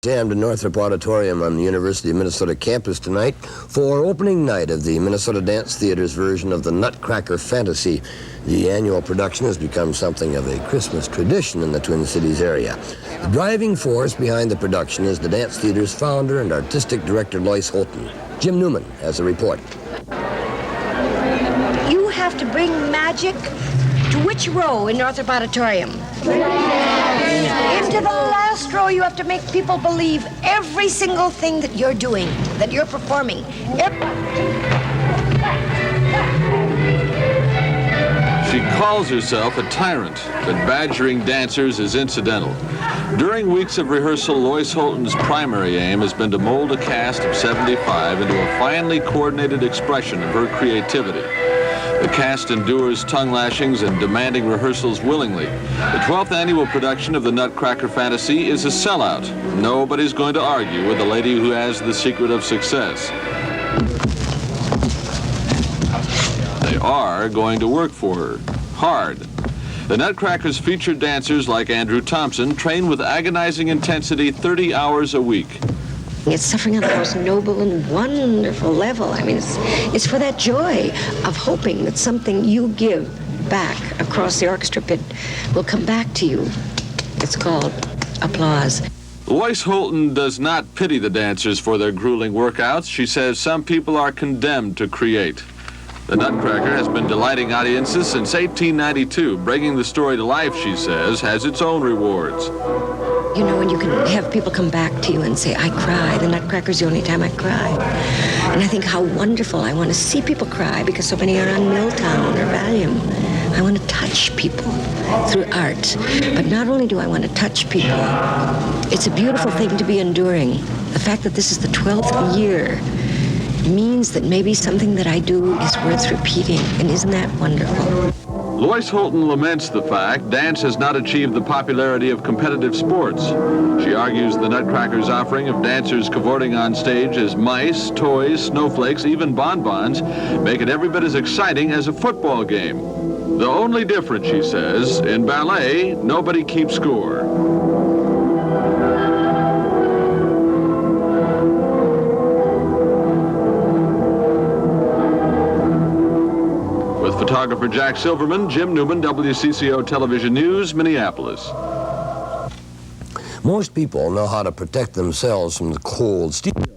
Jammed in Northrop Auditorium on the University of Minnesota campus tonight for opening night of the Minnesota Dance Theater's version of the Nutcracker Fantasy. The annual production has become something of a Christmas tradition in the Twin Cities area. The driving force behind the production is the Dance Theater's founder and artistic director, Lois Holton. Jim Newman has a report. You have to bring magic to which row in Northrop Auditorium? Into the last row. You have to make people believe every single thing that you're doing, that you're performing. She calls herself a tyrant, but badgering dancers is incidental. During weeks of rehearsal, Lois Holton's primary aim has been to mold a cast of 75 into a finely coordinated expression of her creativity. The cast endures tongue lashings and demanding rehearsals willingly. The 12th annual production of the Nutcracker Fantasy is a sellout. Nobody's going to argue with the lady who has the secret of success. They are going to work for her, hard. The Nutcrackers' featured dancers like Andrew Thompson train with agonizing intensity 30 hours a week. It's suffering on the most noble and wonderful level. I mean, it's for that joy of hoping that something you give back across the orchestra pit will come back to you. It's called applause. Lois Holton does not pity the dancers for their grueling workouts. She says some people are condemned to create. The Nutcracker has been delighting audiences since 1892. Bringing the story to life, she says, has its own rewards. You know, when you can have people come back to you and say, I cry. The Nutcracker's the only time I cry. And I think how wonderful. I want to see people cry because so many are on Milltown or Valium. I want to touch people through art. But not only do I want to touch people, it's a beautiful thing to be enduring. The fact that this is the 12th year means that maybe something that I do is worth repeating. And isn't that wonderful? Lois Holton laments the fact dance has not achieved the popularity of competitive sports. She argues the Nutcracker's offering of dancers cavorting on stage as mice, toys, snowflakes, even bonbons make it every bit as exciting as a football game. The only difference, she says, in ballet, nobody keeps score. Photographer Jack Silverman, Jim Newman, WCCO Television News, Minneapolis. Most people know how to protect themselves from the cold steel.